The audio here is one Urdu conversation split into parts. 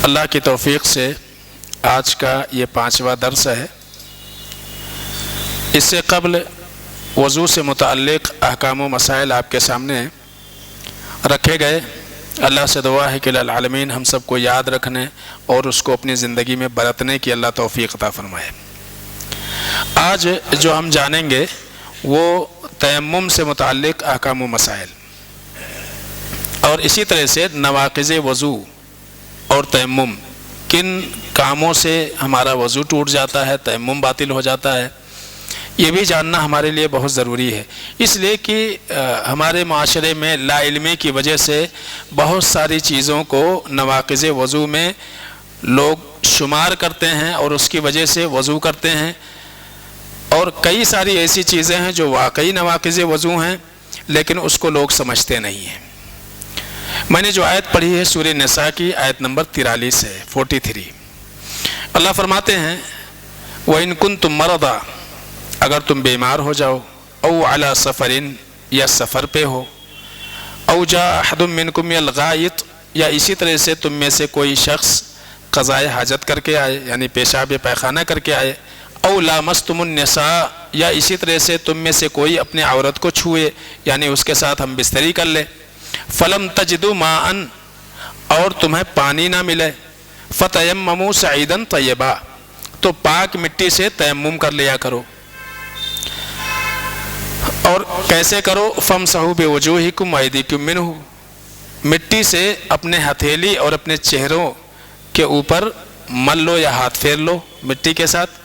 اللہ کی توفیق سے آج کا یہ 5واں درس ہے۔ اس سے قبل وضو سے متعلق احکام و مسائل آپ کے سامنے رکھے گئے۔ اللہ سے دعا ہے کہ العالمین ہم سب کو یاد رکھنے اور اس کو اپنی زندگی میں برتنے کی اللہ توفیق عطا فرمائے۔ آج جو ہم جانیں گے وہ تیمم سے متعلق احکام و مسائل، اور اسی طرح سے نواقض وضو اور تیمم، کن کاموں سے ہمارا وضو ٹوٹ جاتا ہے، تیمم باطل ہو جاتا ہے، یہ بھی جاننا ہمارے لیے بہت ضروری ہے۔ اس لیے کہ ہمارے معاشرے میں لا علمی کی وجہ سے بہت ساری چیزوں کو نواقض وضو میں لوگ شمار کرتے ہیں اور اس کی وجہ سے وضو کرتے ہیں، اور کئی ساری ایسی چیزیں ہیں جو واقعی نواقض وضو ہیں لیکن اس کو لوگ سمجھتے نہیں ہیں۔ میں نے جو آیت پڑھی ہے سورہ نساء کی آیت نمبر 43 ہے، 43۔ اللہ فرماتے ہیں وَإِن كُنتُم مَرَضَىٰ، اگر تم بیمار ہو جاؤ، او علی سفرن، یا سفر پہ ہو، او جاء احد منکم الغائط، یا اسی طرح سے تم میں سے کوئی شخص قضائے حاجت کر کے آئے یعنی پیشاب پیخانہ کر کے آئے، او لامستم النساء، یا اسی طرح سے تم میں سے کوئی اپنے عورت کو چھوئے یعنی اس کے ساتھ ہم بستری کر لے، فلم تجدوا ماء، اور تمہیں پانی نہ ملے، فتیمموا صعیدا طیبا، تو پاک مٹی سے تیمم کر لیا کرو۔ اور کیسے کرو؟ فامسحوا بوجوہکم وایدیکم منہ، مٹی سے اپنے ہتھیلی اور اپنے چہروں کے اوپر مل لو یا ہاتھ پھیر لو مٹی کے ساتھ۔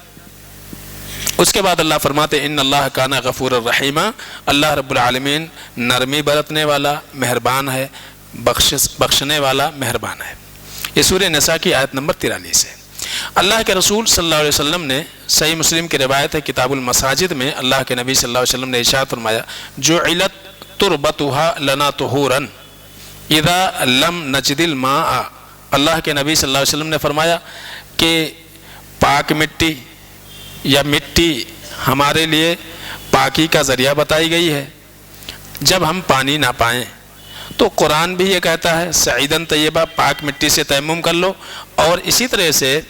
اس کے بعد اللہ فرماتے ان اللہ کان غفور الرحیم، اللہ رب العالمین نرمی برتنے والا مہربان ہے، بخشنے والا مہربان ہے۔ یہ سورہ نساء کی آیت نمبر 43 ہے۔ اللہ کے رسول صلی اللہ علیہ وسلم نے، صحیح مسلم کی روایت ہے کتاب المساجد میں، اللہ کے نبی صلی اللہ علیہ وسلم نے ارشاد فرمایا جعلت تربتها لنا طہورا اذا لم نجد الماء، اللہ کے نبی صلی اللہ علیہ وسلم نے فرمایا کہ پاک مٹی یا مٹی ہمارے لیے پاکی کا ذریعہ بتائی گئی ہے جب ہم پانی نہ پائیں۔ تو قرآن بھی یہ کہتا ہے سعیدن طیبہ، پاک مٹی سے تیمم کر لو، اور اسی طرح سے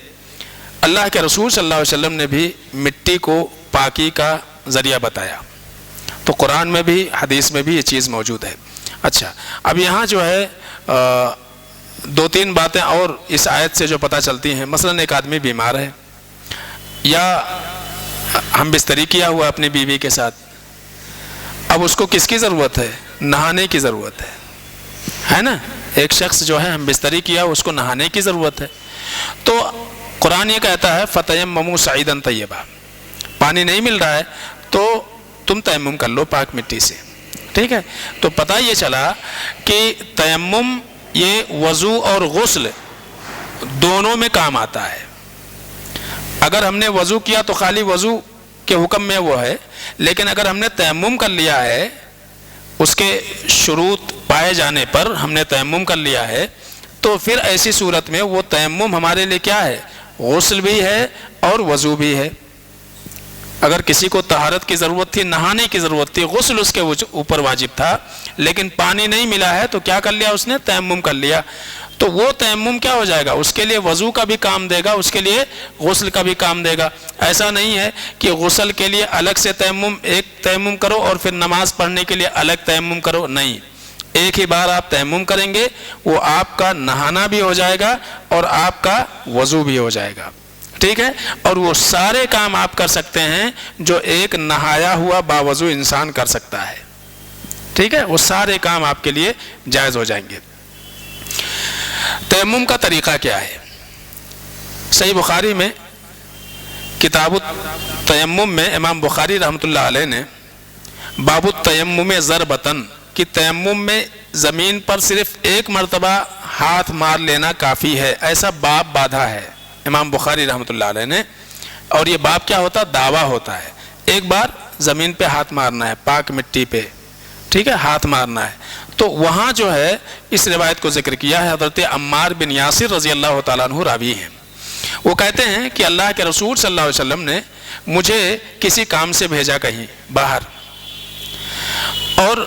اللہ کے رسول صلی اللہ علیہ وسلم نے بھی مٹی کو پاکی کا ذریعہ بتایا، تو قرآن میں بھی حدیث میں بھی یہ چیز موجود ہے۔ اچھا، اب یہاں جو ہے 2-3 باتیں اور اس آیت سے جو پتہ چلتی ہیں۔ مثلا ایک آدمی بیمار ہے یا ہم بستری کیا ہوا اپنی بیوی کے ساتھ، اب اس کو کس کی ضرورت ہے؟ نہانے کی ضرورت ہے نا؟ ایک شخص جو ہے ہم بستری کیا اس کو نہانے کی ضرورت ہے، تو قرآن یہ کہتا ہے فتیمموا صعیدا طیبا، پانی نہیں مل رہا ہے تو تم تیمم کر لو پاک مٹی سے، ٹھیک ہے؟ تو پتہ یہ چلا کہ تیمم یہ وضو اور غسل دونوں میں کام آتا ہے۔ اگر ہم نے وضو کیا تو خالی وضو کے حکم میں وہ ہے، لیکن اگر ہم نے تیمم کر لیا ہے، اس کے شروط پائے جانے پر ہم نے تیمم کر لیا ہے، تو پھر ایسی صورت میں وہ تیمم ہمارے لیے کیا ہے؟ غسل بھی ہے اور وضو بھی ہے۔ اگر کسی کو طہارت کی ضرورت تھی، نہانے کی ضرورت تھی، غسل اس کے اوپر واجب تھا، لیکن پانی نہیں ملا ہے تو کیا کر لیا اس نے؟ تیمم کر لیا۔ تو وہ تیمم کیا ہو جائے گا؟ اس کے لیے وضو کا بھی کام دے گا، اس کے لیے غسل کا بھی کام دے گا۔ ایسا نہیں ہے کہ غسل کے لیے الگ سے ایک تیمم کرو اور پھر نماز پڑھنے کے لیے الگ تیمم کرو، نہیں، ایک ہی بار آپ تیمم کریں گے، وہ آپ کا نہانا بھی ہو جائے گا اور آپ کا وضو بھی ہو جائے گا، ٹھیک ہے؟ اور وہ سارے کام آپ کر سکتے ہیں جو ایک نہایا ہوا باوضو انسان کر سکتا ہے، ٹھیک ہے؟ وہ سارے کام آپ کے لیے جائز ہو جائیں گے۔ تیمم کا طریقہ کیا ہے؟ صحیح بخاری میں کتاب التیمم میں امام بخاری رحمۃ اللہ علیہ نے باب التیمم ضربتن کہ تیمم میں زمین پر صرف ایک مرتبہ ہاتھ مار لینا کافی ہے، ایسا باب باندھا ہے امام بخاری رحمۃ اللہ علیہ نے۔ اور یہ باب کیا ہوتا؟ دعویٰ ہوتا ہے، ایک بار زمین پہ ہاتھ مارنا ہے، پاک مٹی پہ، ٹھیک ہے، ہاتھ مارنا ہے۔ تو وہاں جو ہے اس روایت کو ذکر کیا ہے، حضرت عمار بن یاسر رضی اللہ تعالیٰ عنہ راوی ہیں، وہ کہتے ہیں کہ اللہ کے رسول صلی اللہ علیہ وسلم نے مجھے کسی کام سے بھیجا کہیں باہر، اور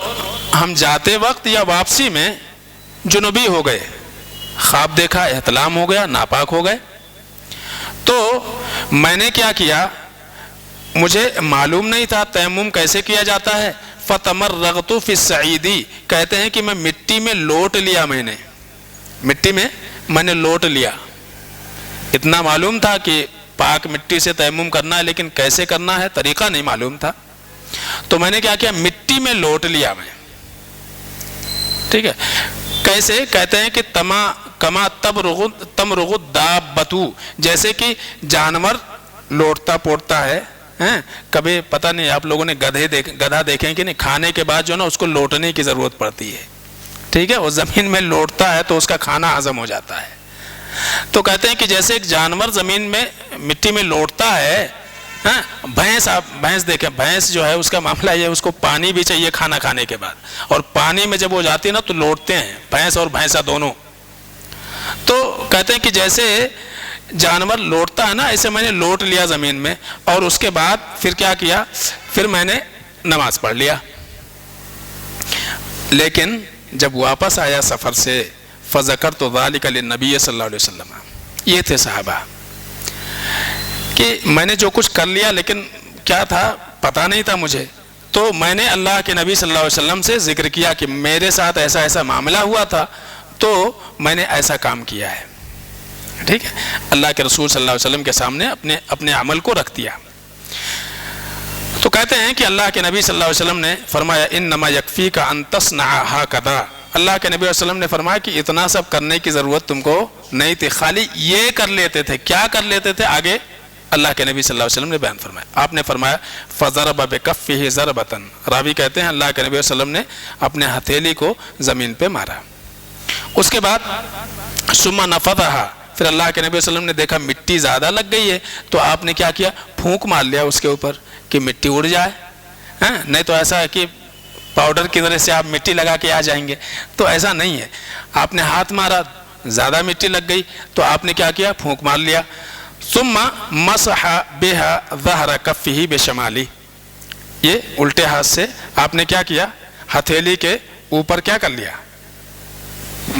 ہم جاتے وقت یا واپسی میں جنوبی ہو گئے، خواب دیکھا، احتلام ہو گیا، ناپاک ہو گئے. تو میں نے کیا کیا، مجھے معلوم نہیں تھا تیمم کیسے کیا جاتا ہے. فتمرغت فی الصعید، کہتے ہیں کہ میں مٹی میں لوٹ لیا، مٹی میں نے لوٹ لیا. اتنا معلوم تھا کہ پاک مٹی سے تیمم کرنا ہے، لیکن کیسے کرنا ہے طریقہ نہیں معلوم تھا. تو میں نے کیا کیا، مٹی میں لوٹ لیا میں. ٹھیک ہے، کیسے؟ کہتے ہیں کہ کما تمرغ الدابۃ، جیسے کہ جانور لوٹتا پوٹتا ہے. کبھی پتہ نہیں آپ لوگوں نے گدھا دیکھیں کہ نہیں، کھانے کے بعد جو نا اس کو لوٹنے کی ضرورت پڑتی ہے. ٹھیک ہے، وہ زمین میں لوٹتا ہے تو اس کا کھانا ہضم ہو جاتا ہے. تو کہتے ہیں کہ جیسے ایک جانور زمین میں مٹی میں لوٹتا ہے. بھینس دیکھیں، بھینس جو ہے اس کا معاملہ یہ، اس کو پانی بھی چاہیے کھانا کھانے کے بعد، اور پانی میں جب وہ جاتی ہے نا تو لوٹتے ہیں بھینس اور بھینسا دونوں. تو کہتے ہیں کہ جیسے جانور لوٹتا ہے نا، ایسے میں نے لوٹ لیا زمین میں. اور اس کے بعد پھر کیا کیا، پھر میں نے نماز پڑھ لیا. لیکن جب واپس آیا سفر سے، فذکرت ذلک للنبی صلی اللہ علیہ وسلم، یہ تھے صحابہ، کہ میں نے جو کچھ کر لیا لیکن کیا تھا پتہ نہیں تھا مجھے. تو میں نے اللہ کے نبی صلی اللہ علیہ وسلم سے ذکر کیا کہ میرے ساتھ ایسا ایسا معاملہ ہوا تھا، تو میں نے ایسا کام کیا ہے. ٹھیک ہے، اللہ کے رسول صلی اللہ علیہ وسلم کے سامنے اپنے عمل کو رکھ دیا. تو کہتے ہیں کہ اللہ کے نبی صلی اللہ علیہ وسلم نے فرمایا انما یکفیک ان تصنع ہکذا. اللہ کے نبی صلی اللہ علیہ وسلم نے فرمایا کہ اتنا سب کرنے کی ضرورت تم کو نہیں تھی، خالی یہ کر لیتے تھے. کیا کر لیتے تھے؟ آگے اللہ کے نبی صلی اللہ علیہ وسلم نے بیان فرمایا. آپ نے فرمایا فضرب بکفہ ضربۃ، راوی کہتے ہیں اللہ کے نبی صلی اللہ علیہ وسلم نے اپنے ہتھیلی کو زمین پہ مارا. اس کے بعد ثم نفضھا، پھر اللہ کے نبی صلی اللہ علیہ وسلم نے دیکھا مٹی زیادہ لگ گئی ہے، تو آپ نے کیا کیا، پھونک مار لیا اس کے اوپر کہ مٹی اڑ جائے. نہیں تو ایسا ہے کہ پاؤڈر کی طرح سے آپ مٹی لگا کے آ جائیں گے، تو ایسا نہیں ہے. آپ نے ہاتھ مارا، زیادہ مٹی لگ گئی تو آپ نے کیا کیا، پھونک مار لیا. ثم مسح بها ظهر كفه بشمالی، یہ الٹے ہاتھ سے آپ نے کیا کیا، ہتھیلی کے اوپر کیا کر لیا،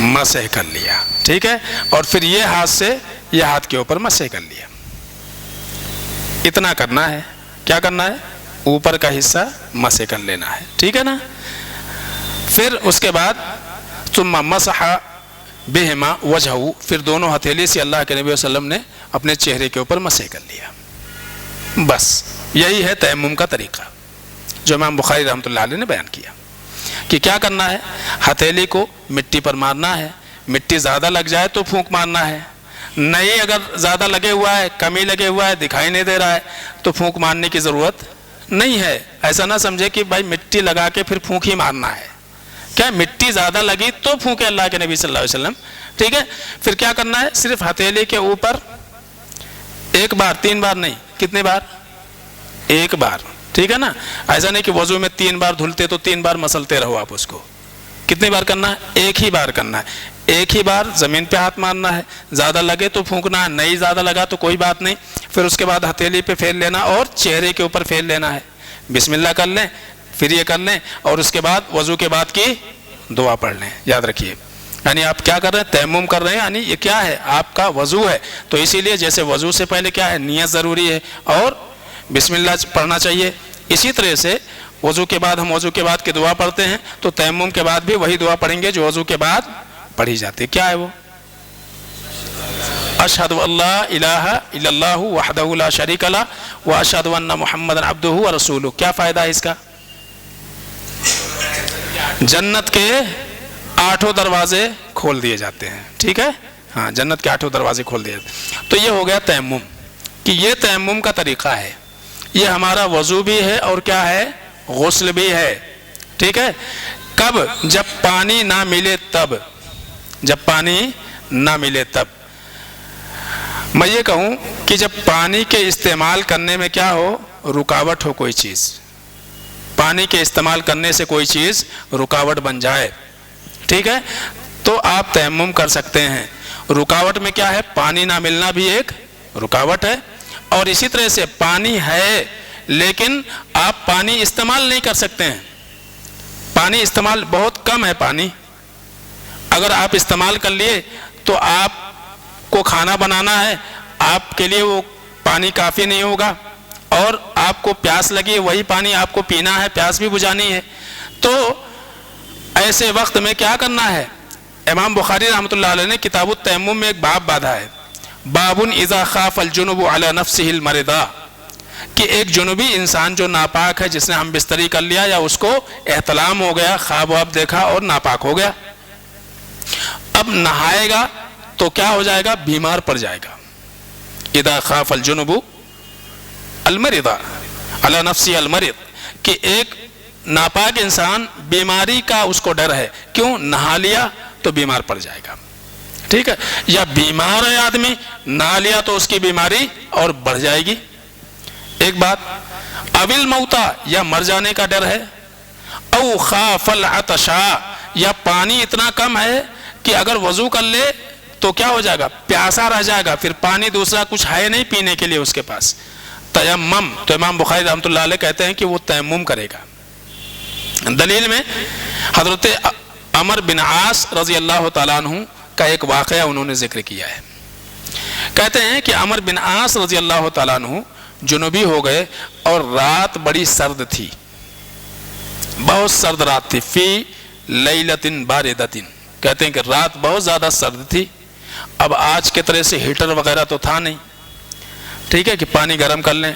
مسح کر لیا. ٹھیک ہے، اور پھر یہ ہاتھ سے یہ ہاتھ کے اوپر مسح کر لیا. اتنا کرنا ہے. کیا کرنا ہے؟ اوپر کا حصہ مسح کر لینا ہے. ٹھیک ہے نا. پھر اس کے بعد ثم مسح بہما وجہو، پھر دونوں ہتھیلی سے اللہ کے نبی صلی اللہ علیہ وسلم نے اپنے چہرے کے اوپر مسح کر لیا. بس یہی ہے تیمم کا طریقہ جو امام بخاری رحمۃ اللہ علیہ نے بیان کیا کہ کیا کرنا ہے. ہتھیلی کو مٹی پر مارنا ہے، مٹی زیادہ لگ جائے تو پھونک مارنا ہے، نہیں اگر زیادہ لگے ہوا ہے، کمی لگے ہوا ہے، دکھائی نہیں دے رہا ہے تو پھونک مارنے کی ضرورت نہیں ہے. ایسا نہ سمجھے کہ بھائی مٹی لگا کے پھر پھونک ہی مارنا ہے. کیا مٹی زیادہ لگی تو پھونکے اللہ کے نبی صلی اللہ علیہ وسلم. ٹھیک ہے، پھر کیا کرنا ہے، صرف ہتھیلی کے اوپر ایک بار، 3 بار نہیں، کتنے بار، ایک بار. ٹھیک ہے نا. ایسا نہیں کہ وضو میں 3 بار دھلتے تو 3 بار مسلتے رہو آپ اس کو. کتنی بار کرنا ہے؟ ایک ہی بار کرنا ہے. ایک ہی بار زمین پہ ہاتھ مارنا ہے، زیادہ لگے تو پھونکنا ہے، نہیں زیادہ لگا تو کوئی بات نہیں. پھر اس کے بعد ہتھیلی پہ پھیر لینا اور چہرے کے اوپر پھیر لینا ہے. بسم اللہ کر لیں، پھر یہ کر لیں، اور اس کے بعد وضو کے بعد کی دعا پڑھ لیں. یاد رکھیے، یعنی آپ کیا کر رہے ہیں، تیمم کر رہے ہیں، یعنی یہ کیا ہے، آپ کا وضو ہے. تو اسی لیے جیسے وضو سے پہلے کیا ہے، نیت ضروری ہے اور بسم اللہ پڑھنا چاہیے. اسی طرح سے وضو کے بعد ہم وضو کے بعد کی دعا پڑھتے ہیں تو تیمم کے بعد بھی وہی دعا پڑھیں گے جو وضو کے بعد پڑھی جاتی ہے. کیا ہے وہ؟ اشہد ان لا الہ الا اللہ وحدہ لا شریک لہ واشہد ان محمدا عبدہ ورسولہ. کیا فائدہ ہے اس کا؟ جنت کے 8 دروازے کھول دیے جاتے ہیں. ٹھیک ہے، ہاں، جنت کے 8 دروازے کھول دیے جاتے ہیں. تو یہ ہو گیا تیمم، کہ یہ تیمم کا طریقہ ہے. یہ ہمارا وضو بھی ہے اور کیا ہے، غسل بھی ہے. ٹھیک ہے. کب؟ جب پانی نہ ملے تب. جب پانی نہ ملے تب. میں یہ کہوں کہ جب پانی کے استعمال کرنے میں کیا ہو، رکاوٹ ہو، کوئی چیز، پانی کے استعمال کرنے سے کوئی چیز رکاوٹ بن جائے، ٹھیک ہے، تو آپ تیمم کر سکتے ہیں. رکاوٹ میں کیا ہے، پانی نہ ملنا بھی ایک رکاوٹ ہے. اور اسی طرح سے پانی ہے لیکن آپ پانی استعمال نہیں کر سکتے ہیں. پانی استعمال بہت کم ہے. پانی اگر آپ استعمال کر لیے تو آپ کو کھانا بنانا ہے، آپ کے لیے وہ پانی کافی نہیں ہوگا، اور آپ کو پیاس لگی، وہی پانی آپ کو پینا ہے، پیاس بھی بجھانی ہے، تو ایسے وقت میں کیا کرنا ہے؟ امام بخاری رحمۃ اللہ علیہ نے کتاب التیمم میں ایک باب باندھا ہے، باب اذا خاف الجنب علی نفسه المرضا، کہ ایک جنوبی انسان جو ناپاک ہے، جس نے ہم بستری کر لیا یا اس کو احتلام ہو گیا، خواب واب دیکھا اور ناپاک ہو گیا، اب نہائے گا تو کیا ہو جائے گا؟ بیمار پڑ جائے گا۔ اذا خاف الجنب المرضا علی نفسه المرض، کہ ایک ناپاک انسان بیماری کا اس کو ڈر ہے، کیوں؟ نہا لیا تو بیمار پڑ جائے گا، ٹھیک ہے؟ یا بیمار ہے آدمی، نہا لیا تو اس کی بیماری اور بڑھ جائے گی، ایک بات۔ اول موتا، یا مر جانے کا ڈر ہے، او خاف العطشا، یا پانی اتنا کم ہے کہ اگر وضو کر لے تو کیا ہو جائے گا؟ پیاسا رہ جائے گا، پھر پانی دوسرا کچھ ہے نہیں پینے کے لیے اس کے پاس، تیمم، تو امام بخاری رحمۃ اللہ علیہ کہتے ہیں کہ وہ تیمم کرے گا۔ دلیل میں حضرت عمر بن عاص رضی اللہ تعالیٰ عنہ کا ایک واقعہ انہوں نے ذکر کیا ہے، کہتے ہیں کہ عمر بن عاص رضی اللہ تعالیٰ عنہ جنوبی ہو گئے اور رات بڑی سرد تھی، بہت سرد رات تھی، فی لیلۃ باردۃ، کہتے ہیں کہ رات بہت زیادہ سرد تھی۔ اب آج کے طرح سے ہیٹر وغیرہ تو تھا نہیں، ٹھیک ہے، کہ پانی گرم کر لیں،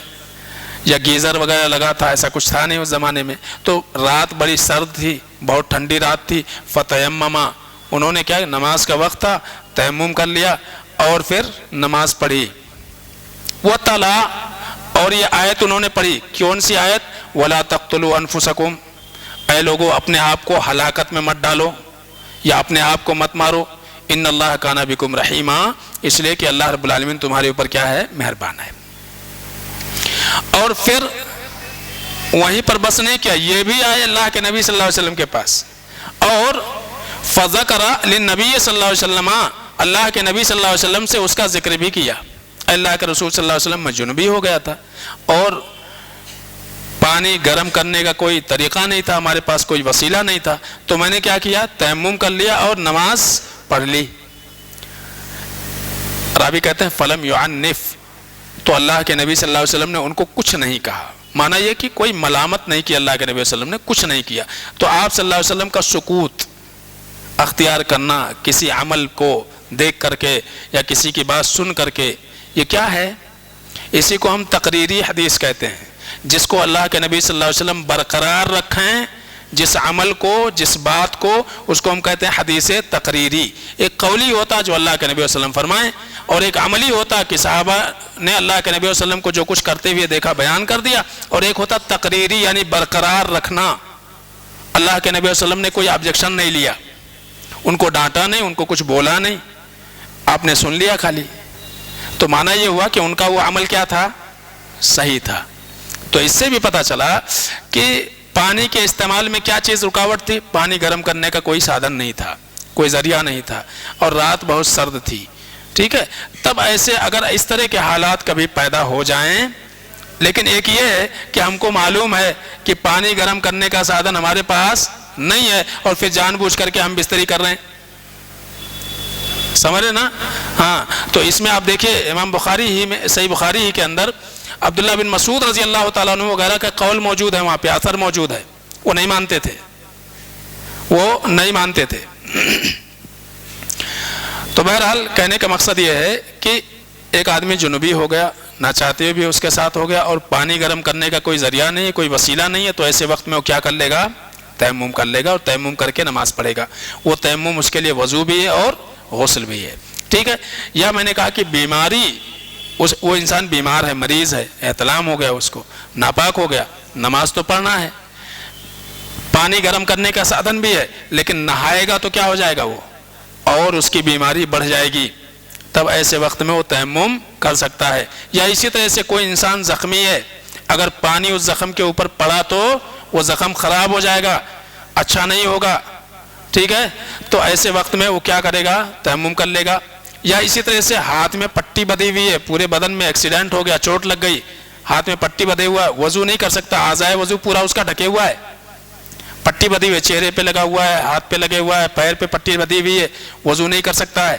یا گیزر وغیرہ لگا تھا، ایسا کچھ تھا نہیں اس زمانے میں، تو رات بڑی سرد تھی، بہت ٹھنڈی رات تھی، فتیمما، انہوں نے کیا، نماز کا وقت تھا، تیمم کر لیا اور پھر نماز پڑھی، وَتَلَا، اور یہ آیت انہوں نے پڑھی، کون سی آیت؟ وَلَا تَقْتُلُوا أَنفُسَكُمْ، اے لوگو اپنے آپ کو ہلاکت میں مت ڈالو یا اپنے آپ کو مت مارو، ان اللہ کان بکم رحیما، اس لیے کہ اللہ رب العالمین تمہارے اوپر کیا ہے؟ مہربان ہے۔ اور پھر وہیں پر بس نہیں کیا، یہ بھی آئے اللہ کے نبی صلی اللہ علیہ وسلم کے پاس، اور فذکر للنبی صلی اللہ علیہ وسلم، اللہ کے نبی صلی اللہ علیہ وسلم سے اس کا ذکر بھی کیا، اللہ کے رسول صلی اللہ علیہ وسلم جنوبی ہو گیا تھا اور پانی گرم کرنے کا کوئی طریقہ نہیں تھا، ہمارے پاس کوئی وسیلہ نہیں تھا، تو میں نے کیا کیا؟ تیمم کر لیا اور نماز پڑھ لی۔ راوی کہتے ہیں فلم یعنف، تو اللہ کے نبی صلی اللہ علیہ وسلم نے ان کو کچھ نہیں کہا، مانا یہ کہ کوئی ملامت نہیں کی، اللہ کے نبی صلی اللہ علیہ وسلم نے کچھ نہیں کیا۔ تو آپ صلی اللہ علیہ وسلم کا سکوت اختیار کرنا کسی عمل کو دیکھ کر کے یا کسی کی بات سن کر کے، یہ کیا ہے؟ اسی کو ہم تقریری حدیث کہتے ہیں، جس کو اللہ کے نبی صلی اللہ علیہ وسلم برقرار رکھیں، جس عمل کو، جس بات کو، اس کو ہم کہتے ہیں حدیث تقریری۔ ایک قولی ہوتا جو اللہ کے نبی صلی اللہ علیہ وسلم فرمائیں، اور ایک عملی ہوتا کہ صحابہ نے اللہ کے نبی صلی اللہ علیہ وسلم کو جو کچھ کرتے ہوئے دیکھا بیان کر دیا، اور ایک ہوتا تقریری یعنی برقرار رکھنا، اللہ کے نبی صلی اللہ علیہ وسلم نے کوئی آبجیکشن نہیں لیا، ان کو ڈانٹا نہیں، ان کو کچھ بولا نہیں، آپ نے سن لیا خالی، تو معنی یہ ہوا کہ ان کا وہ عمل کیا تھا؟ صحیح تھا۔ تو اس سے بھی پتہ چلا کہ پانی کے استعمال میں کیا چیز رکاوٹ تھی؟ پانی گرم کرنے کا کوئی سادھن نہیں تھا، کوئی ذریعہ نہیں تھا، اور رات بہت سرد تھی، ٹھیک ہے۔ تب ایسے اگر اس طرح کے حالات کبھی پیدا ہو جائیں، لیکن ایک یہ ہے کہ ہم کو معلوم ہے کہ پانی گرم کرنے کا سادھن ہمارے پاس نہیں ہے، اور پھر جان بوجھ کر کے ہم بستری کر رہے ہیں، سمجھ رہے نا؟ ہاں، تو اس میں آپ دیکھیے امام بخاری ہی میں، صحیح بخاری ہی کے اندر عبداللہ بن مسعود رضی اللہ تعالیٰ عنہ وغیرہ کا قول موجود ہے، وہاں پہ اثر موجود ہے، وہ نہیں مانتے تھے، وہ نہیں مانتے تھے۔ تو بہرحال کہنے کا مقصد یہ ہے کہ ایک آدمی جنوبی ہو گیا، نہ چاہتے ہوئے بھی اس کے ساتھ ہو گیا، اور پانی گرم کرنے کا کوئی ذریعہ نہیں ہے، کوئی وسیلہ نہیں ہے، تو ایسے وقت میں وہ کیا کر لے گا؟ تیمم کر لے گا، اور تیمم کر کے نماز پڑھے گا۔ وہ تیمم اس کے لیے وضو بھی ہے اور غسل بھی ہے، ٹھیک ہے۔ یا میں نے کہا کہ بیماری، وہ انسان بیمار ہے، مریض ہے، احتلام ہو گیا، اس کو ناپاک ہو گیا، نماز تو پڑھنا ہے، پانی گرم کرنے کا سادھن بھی ہے، لیکن نہائے گا تو کیا ہو جائے گا؟ وہ اور اس کی بیماری بڑھ جائے گی، تب ایسے وقت میں وہ تیمم کر سکتا ہے۔ یا اسی طرح سے کوئی انسان زخمی ہے، اگر پانی اس زخم کے اوپر پڑا تو وہ زخم خراب ہو جائے گا، اچھا نہیں ہوگا، ٹھیک ہے، تو ایسے وقت میں وہ کیا کرے گا؟ تیمم کر لے گا۔ یا اسی طرح سے ہاتھ میں پٹی بدھی ہوئی ہے، پورے بدن میں ایکسیڈنٹ ہو گیا، چوٹ لگ گئی، ہاتھ میں پٹی بدھے ہوا ہے، وضو نہیں کر سکتا، اعضائے وضو پورا اس کا ڈھکے ہوا ہے، پٹی بدھی ہوئی ہے، چہرے پہ لگا ہوا ہے، ہاتھ پہ لگے ہوا ہے، پیر پہ پٹی بدھی ہوئی ہے، وضو نہیں کر سکتا ہے،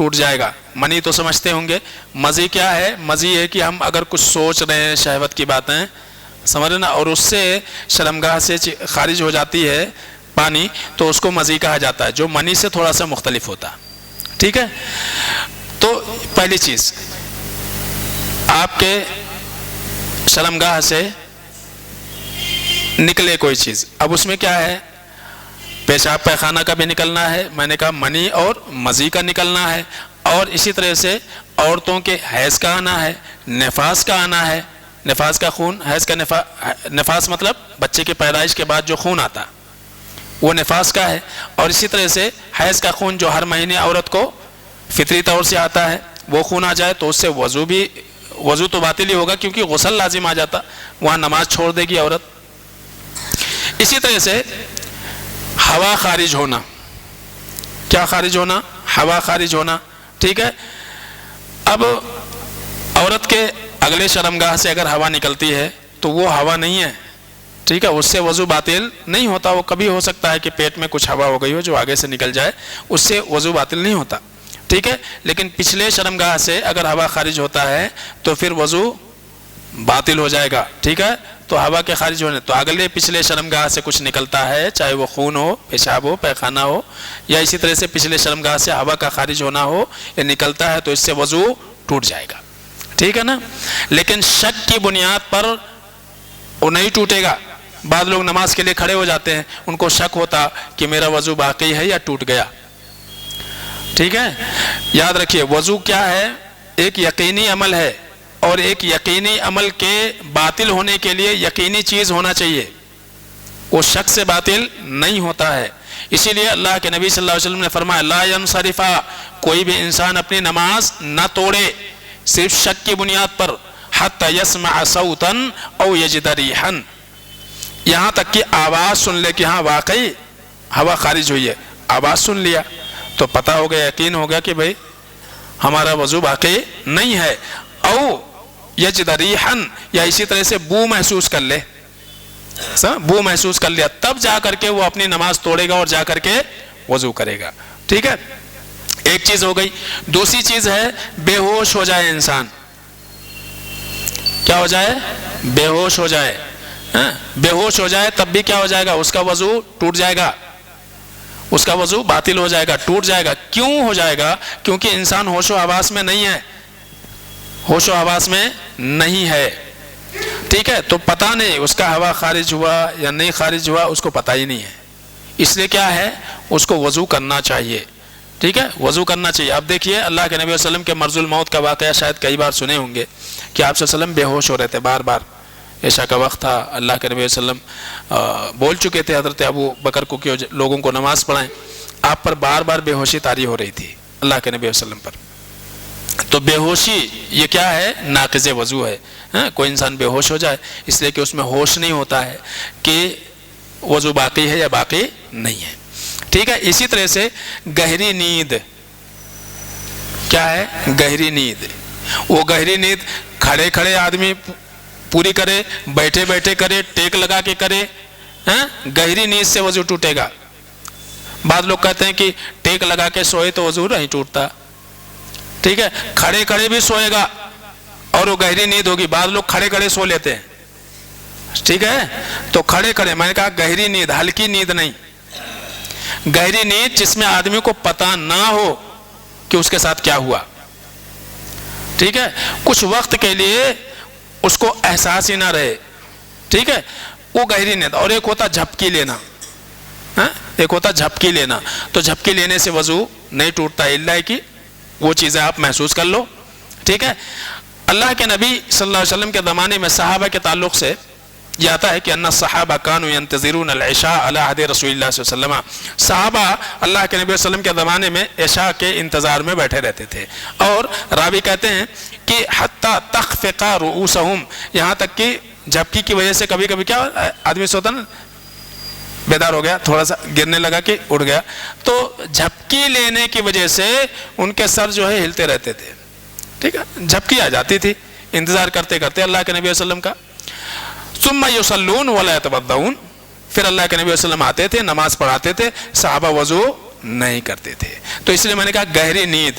ٹوٹ جائے گا۔ منی تو سمجھتے ہوں گے، مزی کیا ہے؟ مزی ہے کہ ہم اگر کچھ سوچ رہے ہیں شہوت کی باتیں، سمجھ رہے نا، اور اس سے شرمگاہ سے خارج ہو جاتی ہے پانی، تو اس کو مزی کہا جاتا ہے، جو منی سے تھوڑا سا مختلف ہوتا ہے، ٹھیک ہے۔ تو پہلی چیز، آپ کے شرمگاہ سے نکلے کوئی چیز، اب اس میں کیا ہے؟ پیشاب پیخانہ کا بھی نکلنا ہے، میں نے کہا منی اور مزی کا نکلنا ہے، اور اسی طرح سے عورتوں کے حیض کا آنا ہے، نفاس کا آنا ہے، نفاس کا خون، حیض کا نفاس مطلب بچے کی پیدائش کے بعد جو خون آتا وہ نفاس کا ہے، اور اسی طرح سے حیض کا خون جو ہر مہینے عورت کو فطری طور سے آتا ہے، وہ خون آ جائے تو اس سے وضو تو باطل ہی ہوگا، کیونکہ غسل لازم آ جاتا، وہاں نماز چھوڑ دے گی عورت۔ اسی طرح سے ہوا خارج ہونا، کیا خارج ہونا؟ ہوا خارج ہونا، ٹھیک ہے۔ اب عورت کے اگلے شرمگاہ سے اگر ہوا نکلتی ہے تو وہ ہوا نہیں ہے، ٹھیک ہے، اس سے وضو باطل نہیں ہوتا۔ وہ کبھی ہو سکتا ہے کہ پیٹ میں کچھ ہوا ہو گئی ہو جو آگے سے نکل جائے، اس سے وضو باطل نہیں ہوتا، ٹھیک ہے۔ لیکن پچھلے شرمگاہ سے اگر ہوا خارج ہوتا ہے تو پھر وضو باطل ہو جائے گا، ٹھیک ہے۔ تو ہوا کے خارج ہونے، تو اگلے پچھلے شرمگاہ سے کچھ نکلتا ہے، چاہے وہ خون ہو، پیشاب ہو، پیخانہ ہو، یا اسی طرح سے پچھلے شرمگاہ سے ہوا کا خارج ہونا ہو یا نکلتا ہے، تو اس سے وضو ٹوٹ جائے گا، ٹھیک ہے نا۔ لیکن شک کی بنیاد پر وہ نہیں ٹوٹے گا۔ بعض لوگ نماز کے لیے کھڑے ہو جاتے ہیں، ان کو شک ہوتا کہ میرا وضو باقی ہے یا ٹوٹ گیا، ٹھیک ہے۔ یاد رکھیے وضو کیا ہے؟ ایک یقینی عمل ہے، اور ایک یقینی عمل کے باطل ہونے کے لیے یقینی چیز ہونا چاہیے، وہ شک سے باطل نہیں ہوتا ہے۔ اسی لیے اللہ کے نبی صلی اللہ علیہ وسلم نے فرمایا لا ینصرفا، کوئی بھی انسان اپنی نماز نہ توڑے صرف شک کی بنیاد پر، حتی یسمع صوتا او یجد ریحا، یہاں تک کہ آواز سن لے کہ ہاں واقعی ہوا خارج ہوئی ہے، آواز سن لیا تو پتہ ہو گیا، یقین ہو گیا کہ بھئی ہمارا وضو باقی نہیں ہے۔ او یجد ریحا، یا اسی طرح سے بو محسوس کر لے، بو محسوس کر لیا، تب جا کر کے وہ اپنی نماز توڑے گا اور جا کر کے وضو کرے گا، ٹھیک ہے۔ ایک چیز ہو گئی۔ دوسری چیز ہے بے ہوش ہو جائے انسان، کیا ہو جائے؟ بے ہوش ہو جائے، بے ہوش ہو جائے تب بھی کیا ہو جائے گا؟ اس کا وضو ٹوٹ جائے گا، اس کا وضو باطل ہو جائے گا، ٹوٹ جائے گا۔ کیوں ہو جائے گا؟ کیونکہ انسان ہوش و حواس میں نہیں ہے، ہوش و حواس میں نہیں ہے، ٹھیک ہے۔ تو پتہ نہیں اس کا ہوا خارج ہوا یا نہیں خارج ہوا، اس کو پتہ ہی نہیں ہے، اس لیے کیا ہے؟ اس کو وضو کرنا چاہیے، ٹھیک ہے، وضو کرنا چاہیے۔ اب دیکھیے اللہ کے نبی صلی اللہ علیہ وسلم کے مرض الموت کا واقعہ شاید کئی بار سنے ہوں گے کہ آپ صلی اللہ علیہ وسلم بے ہوش ہو رہے تھے، بار بار عشاء کا وقت تھا، اللہ کے نبی صلی اللہ علیہ وسلم بول چکے تھے حضرت ابو بکر کو کہ لوگوں کو نماز پڑھائیں، آپ پر بار بار بے ہوشی طاری ہو رہی تھی اللہ کے نبی صلی اللہ علیہ وسلم پر۔ تو بے ہوشی یہ کیا ہے؟ ناقض وضو ہے۔ کوئی انسان بے ہوش ہو جائے اس لیے کہ اس میں ہوش نہیں ہوتا ہے کہ وضو باقی ہے یا باقی نہیں ہے، ٹھیک ہے۔ اسی طرح سے گہری نیند، کیا ہے؟ گہری نیند، وہ گہری نیند کھڑے کھڑے آدمی پوری کرے، بیٹھے بیٹھے کرے، ٹیک لگا کے کرے، گہری نیند سے وضو ٹوٹے گا۔ بعض لوگ کہتے ہیں کہ ٹیک لگا کے سوئے تو وضو نہیں ٹوٹتا، ٹھیک ہے، کھڑے کھڑے بھی سوئے گا اور وہ گہری نیند ہوگی۔ بعض لوگ کھڑے کھڑے سو لیتے ہیں، ٹھیک ہے، تو کھڑے کھڑے، میں نے کہا گہری نیند، ہلکی نیند نہیں، گہری نیند جس میں آدمی کو پتہ نہ ہو کہ اس کے ساتھ کیا ہوا، ٹھیک ہے، کچھ وقت کے لیے اس کو احساس ہی نہ رہے، ٹھیک ہے، وہ گہری نیند۔ اور ایک ہوتا جھپکی لینا، ایک ہوتا جھپکی لینا، تو جھپکی لینے سے وضو نہیں ٹوٹتا الا کہ وہ چیزیں آپ محسوس کر لو، ٹھیک ہے۔ اللہ کے نبی صلی اللہ علیہ وسلم کے زمانے میں صحابہ کے تعلق سے یہ آتا ہے کہ ان الصحابہ كانوا ينتظرون العشاء على عهد رسول اللہ صلی اللہ علیہ وسلم، صحابہ اللہ کے نبی صلی اللہ علیہ وسلم کے زمانے میں عشاء کے انتظار میں بیٹھے رہتے تھے، اور راوی کہتے ہیں کہ حتی تخفق رؤوسهم، یہاں تک کہ جھپکی کی وجہ سے کبھی کبھی کیا آدمی سوتا نا، بیدار ہو گیا، تھوڑا سا گرنے لگا کہ اڑ گیا، تو جھپکی لینے کی وجہ سے ان کے سر جو ہے ہلتے رہتے تھے، ٹھیک ہے، جھپکی آ جاتی تھی انتظار کرتے کرتے اللہ کے نبی صلی اللہ علیہ وسلم کا۔ ثم يصلون ولا يتوضؤون، پھر اللہ کے نبی صلی اللہ علیہ وسلم آتے تھے، نماز پڑھاتے تھے، صحابہ وضو نہیں کرتے تھے۔ تو اس لیے میں نے کہا گہری نیند،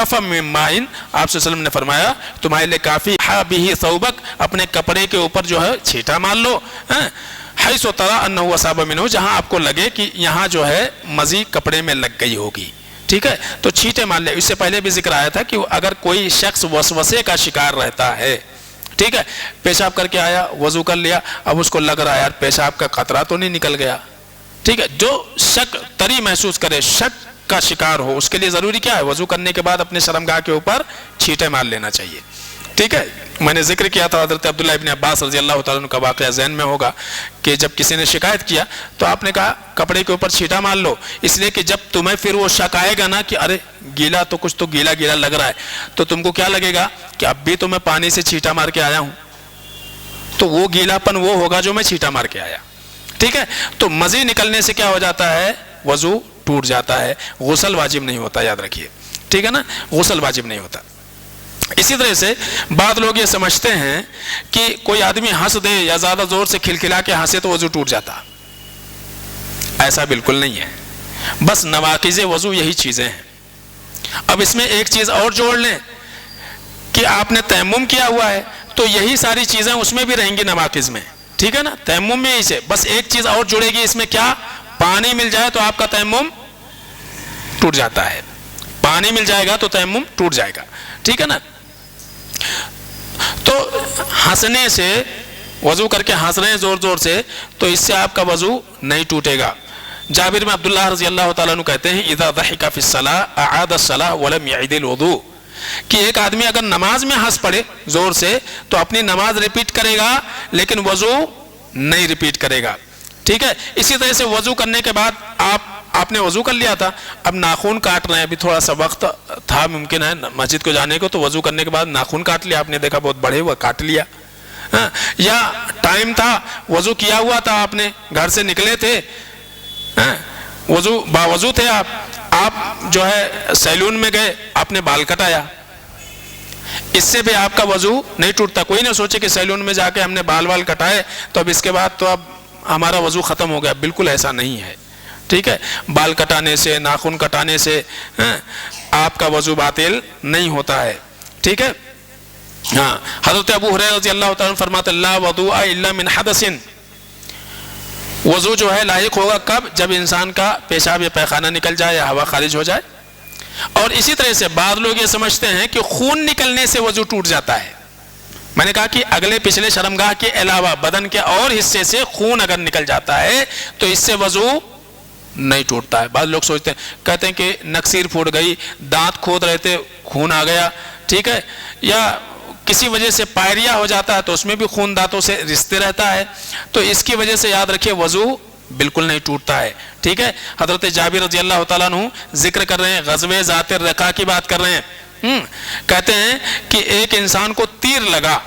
کفم من مائن، آپ صلی اللہ علیہ وسلم نے فرمایا تمہارے لیے کافی بہ ثوبک، اپنے کپڑے کے اوپر جو ہے چھینٹا مار لو، حیث تری انہ اصاب منہ، جہاں آپ کو لگے کہ یہاں جو ہے مزی کپڑے میں لگ گئی ہوگی، ٹھیک ہے، تو چھینٹے مار لے۔ اس سے پہلے بھی ذکر آیا تھا کہ اگر کوئی شخص وسوسے کا شکار رہتا ہے، ٹھیک ہے، پیشاب کر کے آیا، وضو کر لیا، اب اس کو لگ رہا ہے یار پیشاب کا قطرہ تو نہیں نکل گیا، ٹھیک ہے، جو شک طری محسوس کرے، شک کا شکار ہو، اس کے لیے ضروری کیا ہے؟ وضو کرنے کے بعد اپنے شرمگاہ کے اوپر چھینٹے مار لینا چاہیے، ٹھیک ہے۔ میں نے ذکر کیا تھا حضرت عبداللہ ابن عباس رضی اللہ تعالیٰ عنہ کا واقعہ ذہن میں ہوگا کہ جب کسی نے شکایت کیا تو آپ نے کہا کپڑے کے اوپر چھینٹا مار لو، اس لیے کہ جب تمہیں پھر وہ شک آئے گا نا کہ ارے گیلا تو کچھ تو گیلا گیلا لگ رہا ہے، تو تم کو کیا لگے گا کہ اب بھی تو میں پانی سے چھینٹا مار کے آیا ہوں، تو وہ گیلا پن وہ ہوگا جو میں چھینٹا مار کے آیا، ٹھیک ہے۔ تو مزی نکلنے سے کیا ہو جاتا ہے؟ وضو ٹوٹ جاتا ہے، غسل واجب نہیں ہوتا، یاد رکھیے، ٹھیک ہے نا، غسل واجب نہیں ہوتا۔ اسی طرح سے بعض لوگ یہ سمجھتے ہیں کہ کوئی آدمی ہنس دے یا زیادہ زور سے کھلکھلا کے ہنسے تو وضو ٹوٹ جاتا، ایسا بالکل نہیں ہے، بس نواقض وضو یہی چیزیں ہیں۔ اب اس میں ایک چیز اور جوڑ لیں کہ آپ نے تیمم کیا ہوا ہے تو یہی ساری چیزیں اس میں بھی رہیں گی نواقض میں، ٹھیک ہے نا، تیمم میں ہی سے بس ایک چیز اور جڑے گی اس میں، کیا؟ پانی مل جائے تو آپ کا تیمم ٹوٹ جاتا ہے، پانی مل جائے گا تو تیمم ٹوٹ جائے گا، ٹھیک ہے نا۔ تو ہنسنے سے، وضو کر کے ہنس رہے ہیں زور زور سے، تو اس سے آپ کا وضو نہیں ٹوٹے گا۔ جابر بن عبداللہ رضی اللہ تعالیٰ عنہ کہتے ہیں اذا ضحک فی الصلاۃ اعاد الصلاۃ ولم یعد الوضوء، کہ ایک آدمی اگر نماز میں ہنس پڑے زور سے تو اپنی نماز ریپیٹ کرے گا لیکن وضو نہیں ریپیٹ کرے گا، ٹھیک ہے۔ اسی طرح سے وضو کرنے کے بعد آپ نے وضو کر لیا تھا، اب ناخن کاٹ رہے ہیں، ابھی تھوڑا سا وقت تھا ممکن ہے مسجد کو جانے کو، تو وضو کرنے کے بعد ناخن کاٹ لیا، آپ نے دیکھا بہت بڑے ہوا، کاٹ لیا، یا ٹائم تھا، وضو کیا ہوا تھا، آپ نے گھر سے نکلے تھے، وضو باوضو تھے آپ جو ہے سیلون میں گئے، آپ نے بال کٹایا، اس سے بھی آپ کا وضو نہیں ٹوٹتا۔ کوئی نہ سوچے کہ سیلون میں جا کے ہم نے بال کٹائے تو اب اس کے بعد تو اب ہمارا وضو ختم ہو گیا، بالکل ایسا نہیں ہے، ٹھیک ہے۔ بال کٹانے سے، ناخن کٹانے سے آپ کا وضو باطل نہیں ہوتا ہے، ٹھیک ہے۔ ہاں، حضرت ابو ہریرہ رضی اللہ تعالیٰ عنہ فرماتے لا وضوء الا من حدث، وضو جو ہے لاحق ہوگا کب؟ جب انسان کا پیشاب یا پیخانہ نکل جائے یا ہوا خارج ہو جائے۔ اور اسی طرح سے بعض لوگ یہ سمجھتے ہیں کہ خون نکلنے سے وضو ٹوٹ جاتا ہے۔ میں نے کہا کہ اگلے پچھلے شرمگاہ کے علاوہ بدن کے اور حصے سے خون اگر نکل جاتا ہے تو اس سے وضو نہیں ٹوٹتا ہے۔ بعض لوگ سوچتے ہیں، کہتے ہیں کہ نکسیر پھوٹ گئی، دانت کھود رہے تھے خون آ گیا، ٹھیک ہے، یا کسی وجہ سے پائریا ہو جاتا ہے تو اس میں بھی خون دانتوں سے رستے رہتا ہے، تو اس کی وجہ سے یاد رکھیے وضو بالکل نہیں ٹوٹتا ہے، ٹھیک ہے۔ حضرت جابر رضی اللہ تعالیٰ عنہ ذکر کر رہے ہیں، غزوہ ذات الرقاع کی بات کر رہے ہیں، کہتے ہیں کہ ایک انسان کو تیر لگا،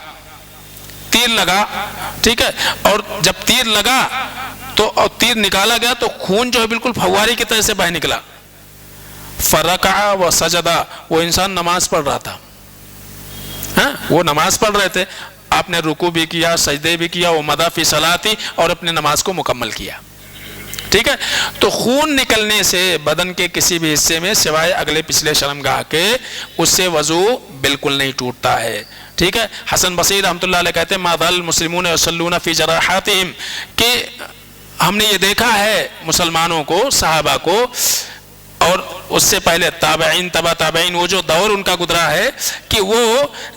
ٹھیک ہے، اور جب تیر لگا تو اور تیر نکالا گیا تو خون جو ہے بالکل فواری کی طرح سے بہہ نکلا، فرکع و سجدہ، وہ انسان نماز پڑھ رہا تھا، وہ نماز پڑھ رہے تھے، آپ نے رکوع بھی کیا، سجدے بھی کیا، وہ مضى فی صلاتی، اور اپنے نماز کو مکمل کیا، ٹھیک ہے۔ تو خون نکلنے سے بدن کے کسی بھی حصے میں سوائے اگلے پچھلے شرمگاہ کے، اس سے وضو بالکل نہیں ٹوٹتا ہے، ٹھیک ہے۔ حسن بصری رحمۃ اللہ علیہ کہتے ہیں ما ظل المسلمون یصلون فی جراحاتہم، کہ ہم نے یہ دیکھا ہے مسلمانوں کو، صحابہ کو، اور اس سے پہلے تابعین، تبع تابعین، وہ جو دور ان کا گزرا ہے، کہ وہ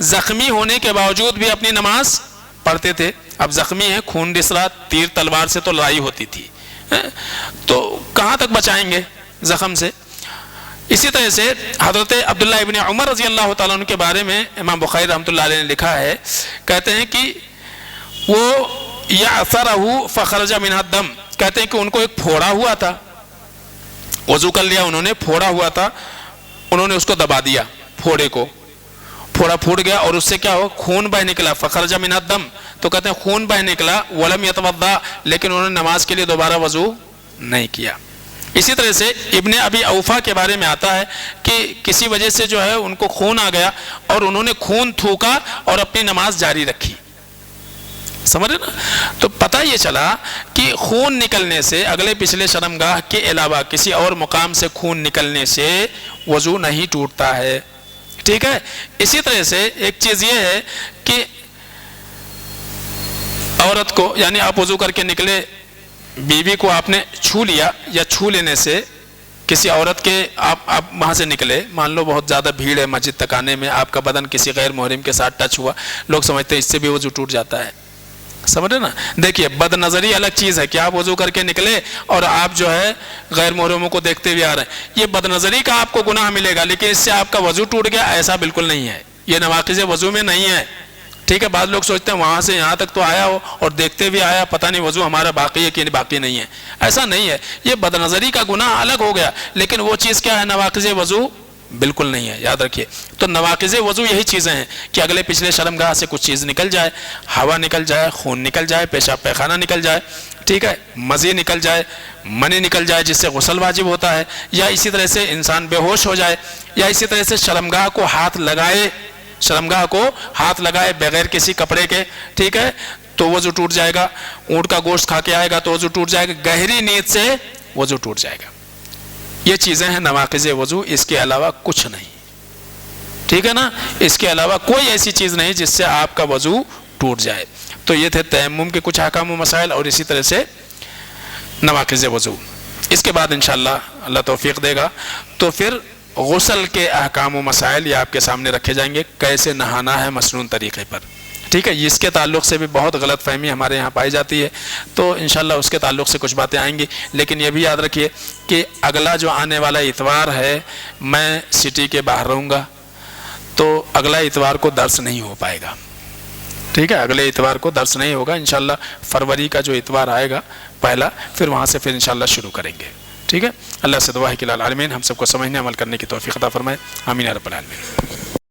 زخمی ہونے کے باوجود بھی اپنی نماز پڑھتے تھے۔ اب زخمی ہے، خون رس رہا، تیر تلوار سے تو لڑائی ہوتی تھی، تو کہاں تک بچائیں گے زخم سے۔ اسی طرح سے حضرت عبداللہ ابن عمر رضی اللہ تعالیٰ عنہ کے بارے میں امام بخاری رحمۃ اللہ علیہ نے لکھا ہے، کہتے ہیں کہ وہ یعثرہ فخرج منہ الدم، کہتے ہیں کہ ان کو ایک پھوڑا ہوا تھا، وضو کر لیا انہوں نے، پھوڑا ہوا تھا، انہوں نے اس کو دبا دیا، پھوڑے کو، پھوڑا پھوٹ گیا اور اس سے کیا ہو، خون بہ نکلا، فخرج منہ الدم، تو کہتے ہیں خون بہ نکلا، ولم یتوضا، لیکن انہوں نے نماز کے لیے دوبارہ وضو نہیں کیا۔ اسی طرح سے ابن ابی اوفا کے بارے میں آتا ہے کہ کسی وجہ سے جو ہے ان کو خون آ گیا اور انہوں نے خون تھوکا اور اپنی نماز جاری رکھی، سمجھ رہے نا۔ تو پتہ یہ چلا کہ خون نکلنے سے، اگلے پچھلے شرمگاہ کے علاوہ کسی اور مقام سے خون نکلنے سے وضو نہیں ٹوٹتا ہے، ٹھیک ہے. اسی طرح سے ایک چیز یہ ہے کہ عورت کو، یعنی آپ وضو کر کے نکلے، بیوی کو آپ نے چھو لیا، یا چھو لینے سے کسی عورت کے آپ وہاں سے نکلے، مان لو بہت زیادہ بھیڑ ہے مسجد تک آنے میں، آپ کا بدن کسی غیر محرم کے ساتھ ٹچ ہوا، لوگ سمجھتے ہیں اس سے بھی وضو ٹوٹ جاتا ہے. سمجھ رہے نا؟ دیکھیے بد نظری الگ چیز ہے کہ آپ وضو کر کے نکلے اور آپ جو ہے غیر محرموں کو دیکھتے ہوئے آ رہے ہیں، یہ بد نظری کا آپ کو گناہ ملے گا، لیکن اس سے آپ کا وضو ٹوٹ گیا، ایسا بالکل نہیں ہے. یہ نواقض وضو میں نہیں ہے. ٹھیک ہے. بعض لوگ سوچتے ہیں وہاں سے یہاں تک تو آیا ہو اور دیکھتے ہوئے آیا، پتہ نہیں وضو ہمارا باقی ہے کہ باقی نہیں ہے. ایسا نہیں ہے. یہ بد نظری کا گناہ الگ ہو گیا، لیکن وہ چیز کیا ہے؟ نواقض وضو بالکل نہیں ہے. یاد رکھیے. تو نواقض وضو یہی چیزیں ہیں کہ اگلے پچھلے شرمگاہ سے کچھ چیز نکل جائے، ہوا نکل جائے، خون نکل جائے، پیشاب پیخانہ نکل جائے، ٹھیک ہے، مزی نکل جائے، منی نکل جائے جس سے غسل واجب ہوتا ہے، یا اسی طرح سے انسان بے ہوش ہو جائے، یا اسی طرح سے شرمگاہ کو ہاتھ لگائے بغیر کسی کپڑے کے، ٹھیک ہے، تو وضو ٹوٹ جائے گا. اونٹ کا گوشت کھا کے آئے گا تو وضو ٹوٹ جائے گا. گہری نیت سے وضو ٹوٹ جائے گا. یہ چیزیں ہیں نواقض وضو، اس کے علاوہ کچھ نہیں. ٹھیک ہے نا؟ اس کے علاوہ کوئی ایسی چیز نہیں جس سے آپ کا وضو ٹوٹ جائے. تو یہ تھے تیمم کے کچھ احکام و مسائل، اور اسی طرح سے نواقض وضو. اس کے بعد انشاءاللہ اللہ توفیق دے گا تو پھر غسل کے احکام و مسائل یہ آپ کے سامنے رکھے جائیں گے، کیسے نہانا ہے مسنون طریقے پر. ٹھیک ہے. اس کے تعلق سے بھی بہت غلط فہمی ہمارے یہاں پائی جاتی ہے، تو انشاءاللہ اس کے تعلق سے کچھ باتیں آئیں گی. لیکن یہ بھی یاد رکھیے کہ اگلا جو آنے والا اتوار ہے میں سٹی کے باہر رہوں گا، تو اگلا اتوار کو درس نہیں ہو پائے گا. ٹھیک ہے. اگلے اتوار کو درس نہیں ہوگا. انشاءاللہ فروری کا جو اتوار آئے گا پہلا، پھر وہاں سے پھر انشاءاللہ شروع کریں گے. ٹھیک ہے. اللہ سے دعا ہے کہ العالمین ہم سب کو سمجھنے عمل کرنے کی توفیق عطا فرمائے. آمین یا رب العالمین.